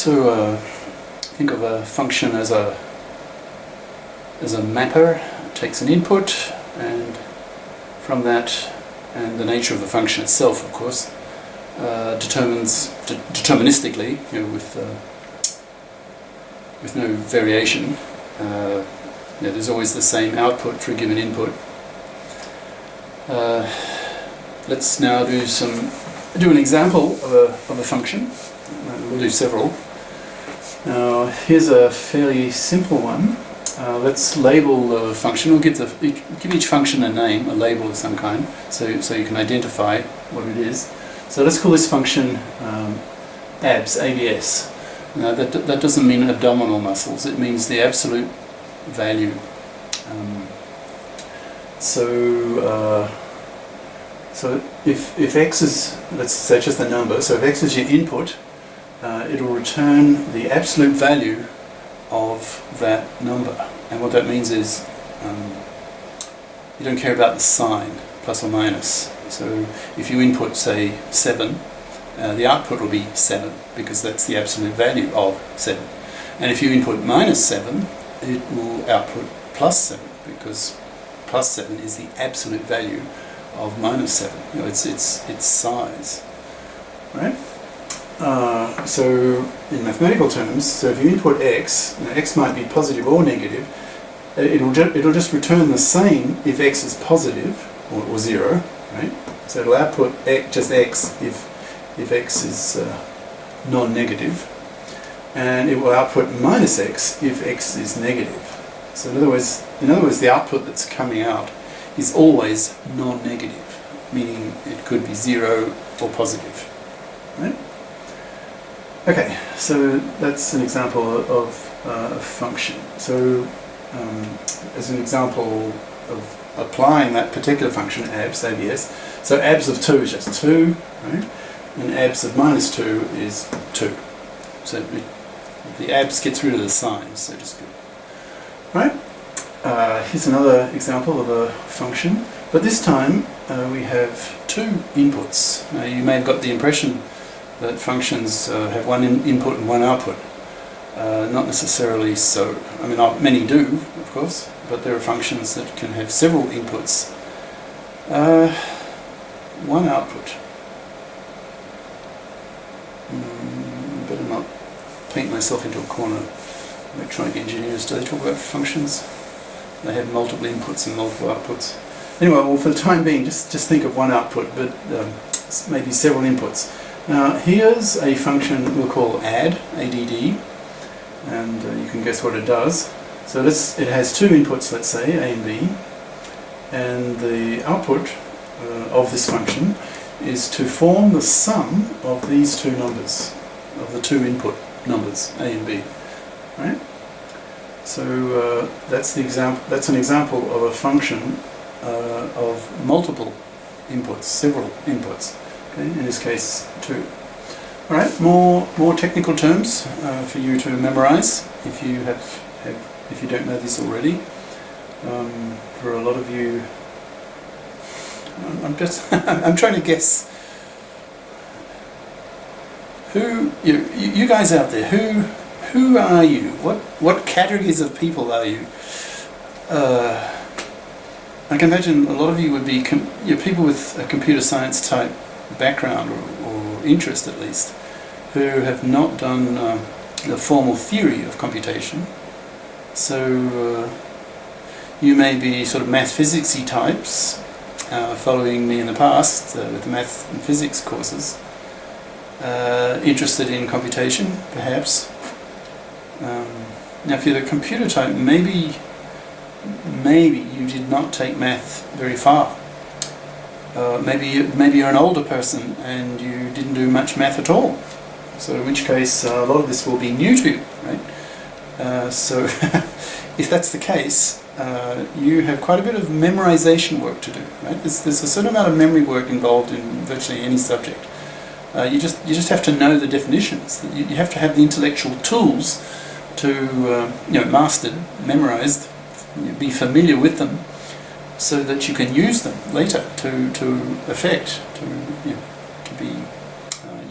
So think of a function as a mapper. It takes an input, and from that, and the nature of the function itself, of course, determines deterministically, with no variation. There's always the same output for a given input. Let's now do an example of a function. We'll do several. Now here's a fairly simple one. Let's label the function. We'll give each function a name, a label of some kind, so you can identify what it is. So let's call this function abs, ABS. Now that doesn't mean abdominal muscles. It means the absolute value. So if x is, let's say, just a number, so if x is your input, it'll return the absolute value of that number. And what that means is you don't care about the sign, plus or minus. So if you input, say, 7, the output will be 7, because that's the absolute value of 7. And if you input minus 7, it will output plus 7, because plus 7 is the absolute value of minus 7. Its size, right? So in mathematical terms, so if you input x, x might be positive or negative. It'll just return the same if x is positive or 0, right? So it'll output just x if x is non-negative, and it will output minus x if x is negative. So in other words, the output that's coming out is always non-negative, meaning it could be 0 or positive, right? Okay, so that's an example of a function. So as an example of applying that particular function, abs, ABS, so abs of 2 is just 2, right? And abs of minus 2 is 2. So the abs gets rid of the sign, so to speak. Right? Here's another example of a function, but this time we have 2 inputs. Now you may have got the impression that functions have one input and one output. Not necessarily so. I mean, many do, of course, but there are functions that can have several inputs. One output. Better not paint myself into a corner. Electronic engineers, do they talk about functions? They have multiple inputs and multiple outputs. Anyway, well, for the time being, just think of one output, but maybe several inputs. Now, here's a function we'll call add, ADD, and you can guess what it does. So it has 2 inputs, let's say, A and B, and the output of this function is to form the sum of these 2 numbers, of the 2 input numbers, A and B. Right? So that's an example of a function of multiple inputs, several inputs. Okay? In this case, 2. All right. More technical terms for you to memorize if you don't know this already. For a lot of you, I'm trying to guess. Who you guys out there? Who are you? What categories of people are you? I can imagine a lot of you would be people with a computer science type background or interest, at least, who have not done the formal theory of computation. So you may be sort of math physicsy types, following me in the past with the math and physics courses. Interested in computation, perhaps. Now, if you're the computer type, maybe you did not take math very far. Maybe you're an older person and you didn't do much math at all. So in which case, a lot of this will be new to you, right? So if that's the case, you have quite a bit of memorization work to do, right? There's a certain amount of memory work involved in virtually any subject. You just have to know the definitions. You have to have the intellectual tools to mastered, memorized, be familiar with them, so that you can use them later to be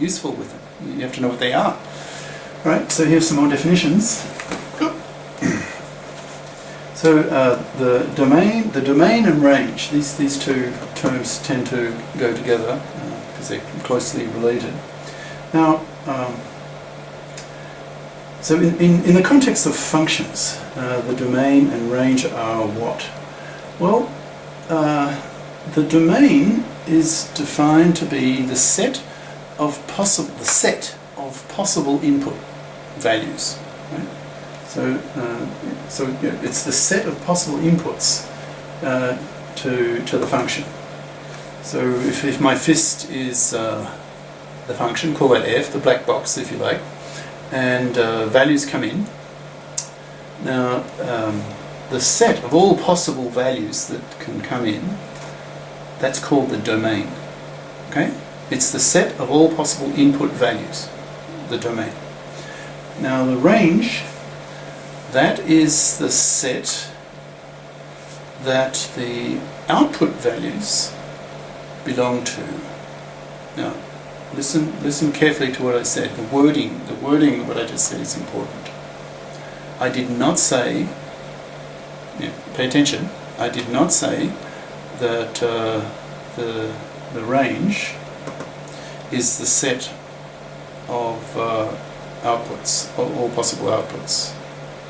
useful with them. You have to know what they are. Right, so here's some more definitions. So the domain and range, these two terms tend to go together because they're closely related. Now, so in the context of functions, the domain and range are what? Well, the domain is defined to be the set of possible input values. Right? So it's the set of possible inputs to the function. So if my fist is the function, call that f, the black box if you like, and values come in. Now the set of all possible values that can come in, that's called the domain. Okay? It's the set of all possible input values, the domain. Now the range, that is the set that the output values belong to. Now, listen carefully to what I said. The wording of what I just said is important. I did not say, pay attention, I did not say that the range is the set of outputs, all possible outputs.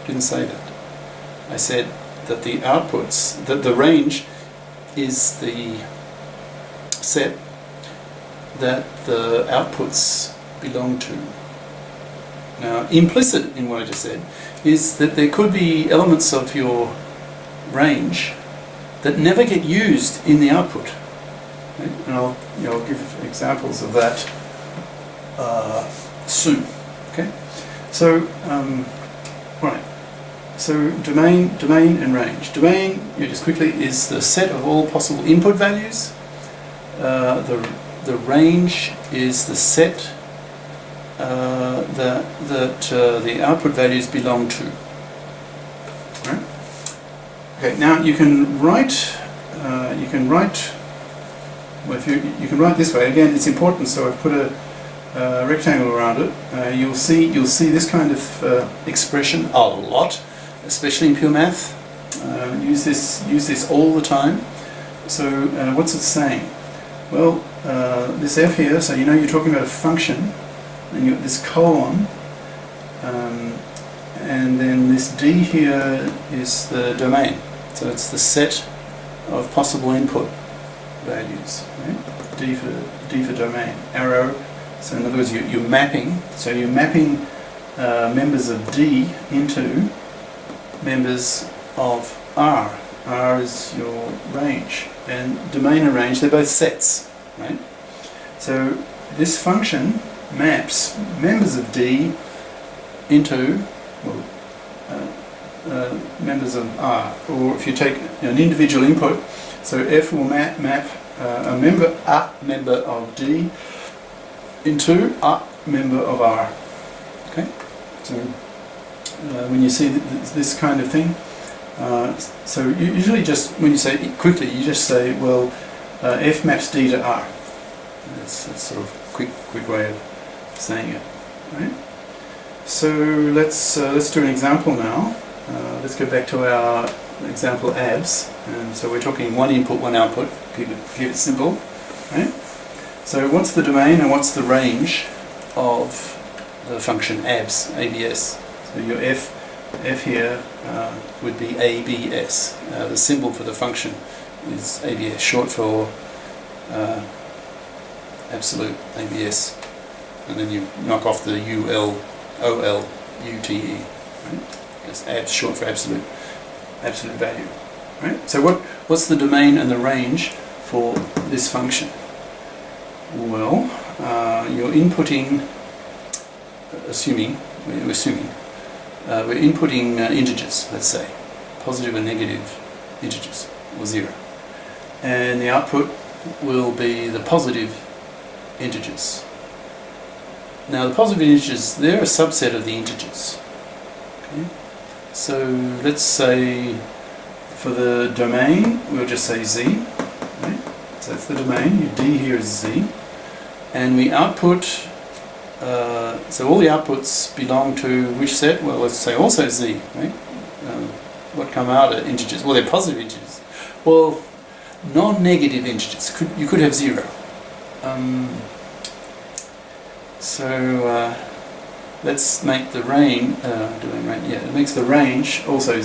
Didn't say that. I said that the outputs, that the range is the set that the outputs belong to. Now, implicit in what I just said is that there could be elements of your range that never get used in the output. Right? And I'll give examples of that soon. Okay. So, right. So domain and range. Domain, just quickly, is the set of all possible input values. The range is the set that the output values belong to. Right? Okay. Now you can write. Well, you can write this way. Again, it's important. So I've put a rectangle around it. You'll see this kind of expression a lot, especially in pure math. Use this all the time. So what's it saying? Well, this f here. So you're talking about a function, and you got this colon, and then this d here is the domain. So it's the set of possible input values. Right? D for domain. Arrow. So in other words, you're mapping. So you're mapping members of D into members of R. R is your range, and domain and range, they're both sets, right? So this function maps members of D into members of R. Or if you take an individual input, so F will map a member of D into a member of R. Okay, so when you see this kind of thing, so usually just when you say it quickly, you just say, well, F maps D to R. That's sort of quick way of saying it, right? So let's do an example now. Let's go back to our example abs, and so we're talking one input, one output. Keep it simple, right? So what's the domain and what's the range of the function abs, ABS? So your f here would be ABS. The symbol for the function is ABS, short for absolute ABS. And then you knock off the UL, OL, UTE. Right? It's abs, short for absolute value. Right? So what's the domain and the range for this function? Well, you're inputting, we're inputting integers, let's say, positive and negative integers, or 0. And the output will be the positive integers. Now the positive integers, they're a subset of the integers. Okay? So let's say for the domain, we'll just say z. Right? So that's the domain, your d here is z. And we output so all the outputs belong to which set? Well, let's say also Z, right? What come out are integers. Well, they're positive integers. Well, non-negative integers, you could have 0. So let's make the range, it makes the range also 0.